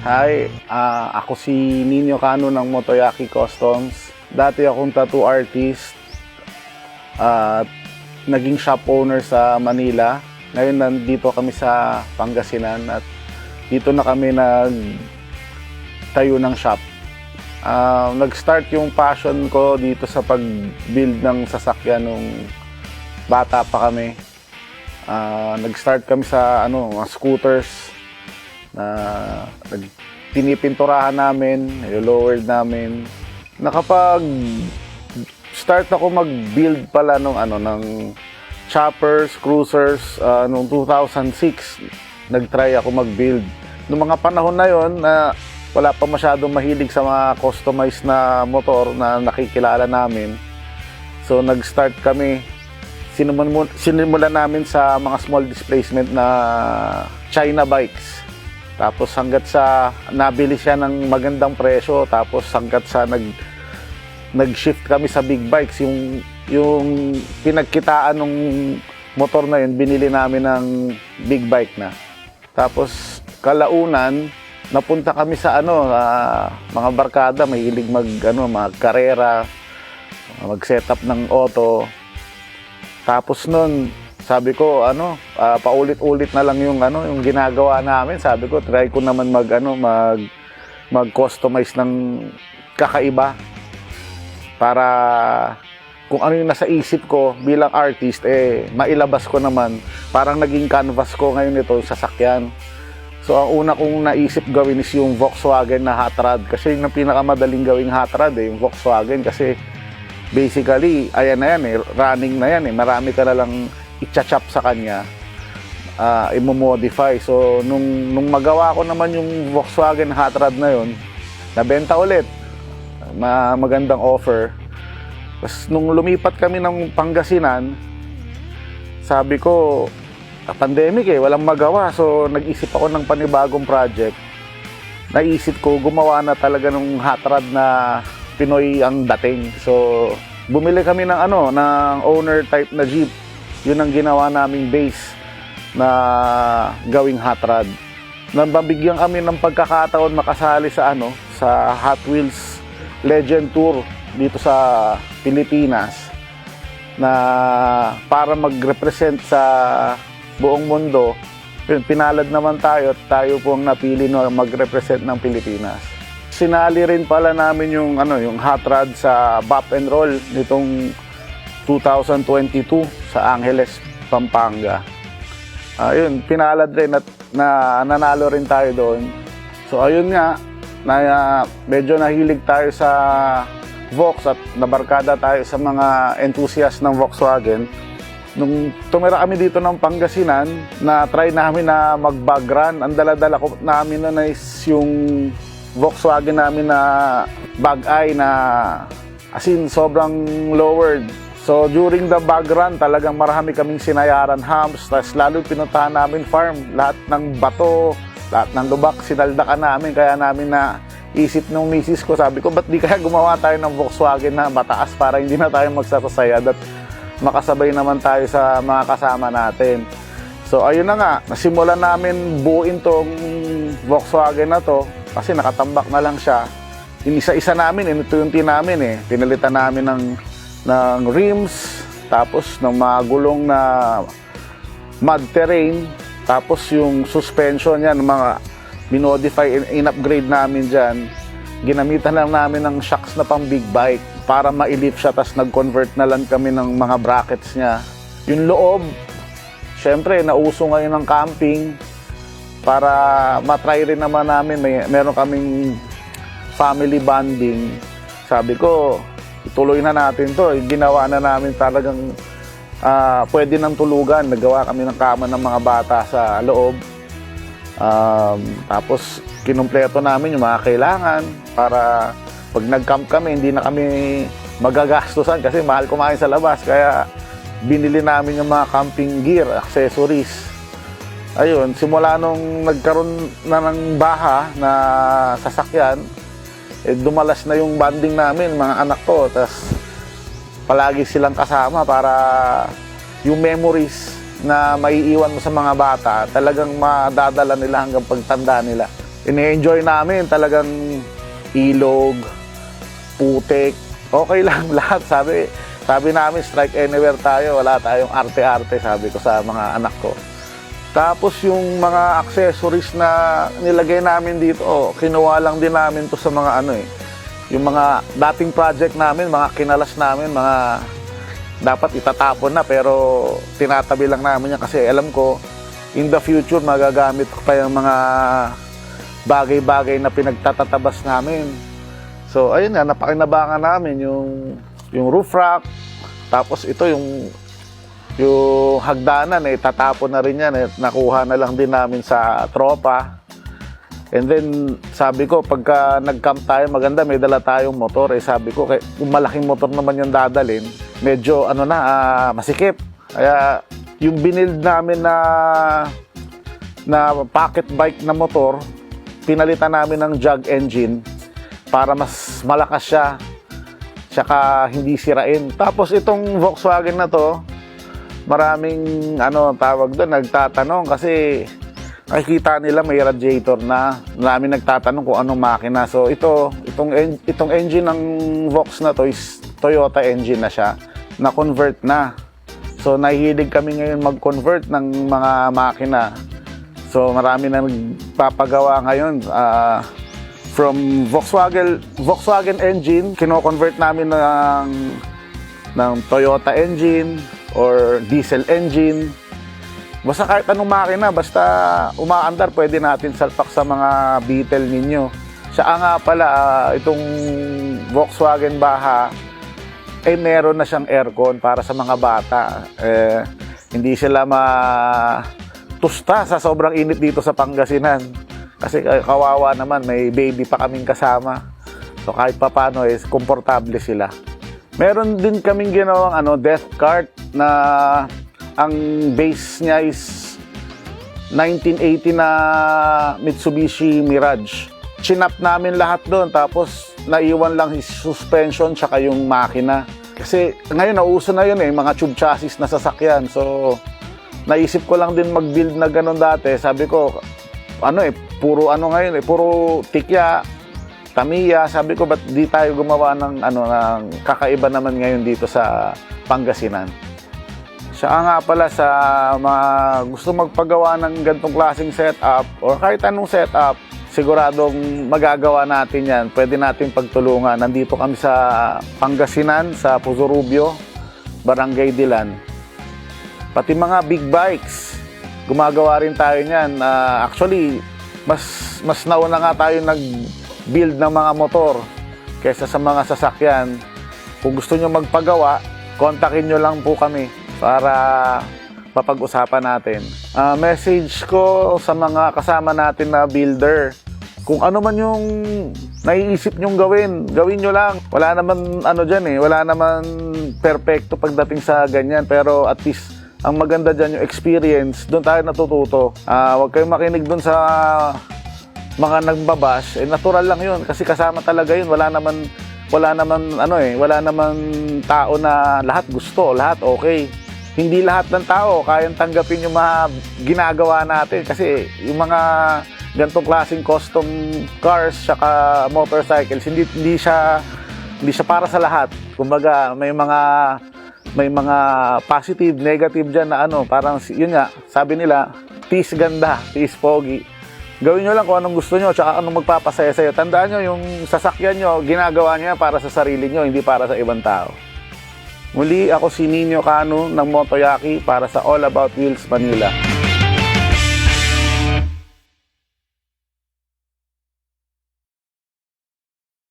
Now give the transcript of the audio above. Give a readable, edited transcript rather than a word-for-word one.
Hi, ako si Nino Cano ng Motoyaki Customs. Dati akong tattoo artist at naging shop owner sa Manila. Ngayon nandito kami sa Pangasinan at dito na kami nagtayo ng shop. Nag-start yung passion ko dito sa pag-build ng sasakyan nung bata pa kami. Nag-start kami sa mga scooters na pinipinturahan namin, lowered namin. Nakapag-start ako mag-build pala ng choppers, cruisers noong 2006. Nag-try ako mag-build. Noong mga panahon na yon na wala pa masyadong mahilig sa mga customized na motor na nakikilala namin. So nag-start kami. Sinimulan namin sa mga small displacement na China bikes. Tapos hanggat sa nabili siya ng magandang presyo, tapos hanggat sa nag-shift kami sa big bikes, yung pinagkitaan ng motor na yun, binili namin ng big bike na. Tapos kalaunan, napunta kami sa mga barkada, mahilig magkarera, mag-setup ng auto. Tapos nun, sabi ko, paulit-ulit na lang yung ginagawa namin. Sabi ko, try ko naman mag-customize ng kakaiba para kung ano yung nasa isip ko bilang artist, mailabas ko naman. Parang naging canvas ko ngayon ito, sasakyan. So, ang una kong naisip gawin is yung Volkswagen na hot rod. Kasi yung pinakamadaling gawing hot rod, yung Volkswagen. Kasi basically, ayan na yan, running na yan. Marami ka na lang i-chop sa kanya, i-modify. So, nung magawa ko naman yung Volkswagen hot rod na yun, nabenta ulit. Magandang offer. Tapos, nung lumipat kami ng Pangasinan, sabi ko, pandemic walang magawa. So, nag-isip ako ng panibagong project. Naisip ko, gumawa na talaga ng hot rod na Pinoy ang dating. So, bumili kami ng owner type na jeep. Yun ang ginawa naming base na gawing hot rod. Nababigyan kami ng pagkakataon makasali sa sa Hot Wheels Legend Tour dito sa Pilipinas na para mag-represent sa buong mundo. Pinalad naman tayo at tayo pong napili na mag-represent ng Pilipinas. Sinali rin pala namin yung hot rod sa Bop and Roll nitong 2022 sa Angeles, Pampanga. Ayun, pinalad rin at nanalo rin tayo doon. So ayun nga, medyo nahilig tayo sa Vox at nabarkada tayo sa mga enthusiast ng Volkswagen. Nung tumira kami dito ng Pangasinan, na-try namin na mag-bug run. Ang dala-dala ko namin na is yung Volkswagen namin na bug eye na as in sobrang lowered. So during the bug run, talagang marami kaming sinayaran humps. Tapos lalo pinuntahan namin farm. Lahat ng bato, lahat ng lubak, sinaldakan namin. Kaya namin na isip ng misis ko, sabi ko, ba't di kaya gumawa tayo ng Volkswagen na mataas para hindi na tayo magsasasayad at makasabay naman tayo sa mga kasama natin. So ayun na nga, nasimulan namin buuin tong Volkswagen na to kasi nakatambak na lang siya. Inisa-isa namin, inutunti namin Pinalitan namin ng rims, tapos ng mga gulong na mud terrain, tapos yung suspension yan, mga minodify, in-upgrade namin dyan. Ginamitan lang namin ng shocks na pang big bike para ma-lift siya, tapos nag-convert na lang kami ng mga brackets niya. Yung loob, syempre, nauso ngayon ng camping para matry rin naman namin. Meron kaming family bonding. Sabi ko, ituloy na natin to. Ginawa na namin talagang pwede nang tulugan. Nagawa kami ng kama ng mga bata sa loob. Tapos kinumpleto namin yung mga kailangan para pag nag-camp kami, hindi na kami magagastusan kasi mahal kumain sa labas. Kaya binili namin yung mga camping gear, accessories. Ayun, simula nung nagkaroon na ng baha na sasakyan, dumalas na yung bonding namin, mga anak ko. Tapos palagi silang kasama para yung memories na maiiwan mo sa mga bata, talagang madadala nila hanggang pagtanda nila. Ini-enjoy namin talagang ilog, putik, okay lang lahat. Sabi namin, strike anywhere tayo, wala tayong arte-arte, sabi ko sa mga anak ko. Tapos yung mga accessories na nilagay namin dito, kinuha lang din namin to sa mga yung mga dating project namin, mga kinalas namin, mga dapat itatapon na pero tinatabi lang namin yan kasi alam ko in the future magagamit ko pa yung mga bagay-bagay na pinagtatatabas namin. So ayun nga, napakinabangan namin yung roof rack, tapos ito yung hagdanan, tatapon na rin yan, nakuha na lang din namin sa tropa. And then sabi ko, pagka nag-camp tayo, maganda may dala tayong motor. Sabi ko, kung malaking motor naman yung dadalhin, medyo masikip. Kaya yung binild namin na pocket bike na motor, pinalitan namin ng jug engine para mas malakas siya, tsaka hindi sirain. Tapos itong Volkswagen na to, maraming tawag doon, nagtatanong kasi nakikita nila may radiator na. Maraming nagtatanong kung anong makina. So itong engine ng Vox na to is Toyota engine na siya, na-convert na. So nahihilig kami ngayon mag-convert ng mga makina. So marami na nagpapagawa ngayon from Volkswagen engine, kino-convert namin ng Toyota engine or diesel engine. Basta kahit anong makina, basta umaandar, pwede natin salpak sa mga Beetle ninyo. Siya nga pala, itong Volkswagen Baja, meron na siyang aircon para sa mga bata. Hindi sila matusta sa sobrang init dito sa Pangasinan. Kasi kawawa naman, may baby pa kaming kasama. So kahit papano, komportable sila. Meron din kaming ginawang death cart na ang base niya is 1980 na Mitsubishi Mirage. Chinap namin lahat doon, tapos naiwan lang yung suspension tsaka yung makina. Kasi ngayon nauso na yun mga tube chassis na sasakyan. So naisip ko lang din mag-build na ganun dati. Sabi ko, puro ngayon puro tikya, Tamiya. Sabi ko, ba't di tayo gumawa ng ng kakaiba naman ngayon dito sa Pangasinan. Siya nga pala, sa mga gusto magpagawa ng ganitong klaseng setup or kahit anong setup, siguradong magagawa natin yan. Pwede natin pagtulungan. Nandito kami sa Pangasinan, sa Puzo Rubio, Barangay Dilan. Pati mga big bikes, gumagawa rin tayo niyan. Actually, mas nauna nga tayo nag-build ng mga motor kaysa sa mga sasakyan. Kung gusto nyo magpagawa, kontakin nyo lang po kami para mapag-usapan natin. Message ko sa mga kasama natin na builder, kung ano man yung naiisip nyong gawin nyo lang. Wala naman wala naman perfecto pagdating sa ganyan, pero at least ang maganda dyan yung experience, doon tayo natututo. Huwag kayong makinig doon sa mga nagbabash, natural lang yun kasi kasama talaga yun. Wala naman tao na lahat gusto, lahat okay. Hindi lahat ng tao kayang tanggapin yung mga ginagawa natin kasi yung mga ganitong klaseng custom cars saka motorcycles, hindi siya para sa lahat. Kumbaga may mga positive, negative dyan na parang yun nga, sabi nila, peace ganda, peace pogi. Gawin nyo lang kung anong gusto nyo, tsaka anong magpapasaya sa'yo. Tandaan nyo, yung sasakyan nyo, ginagawa nyo para sa sarili nyo, hindi para sa ibang tao. Muli, ako si Nino Cano ng Motoyaki para sa All About Wheels Manila.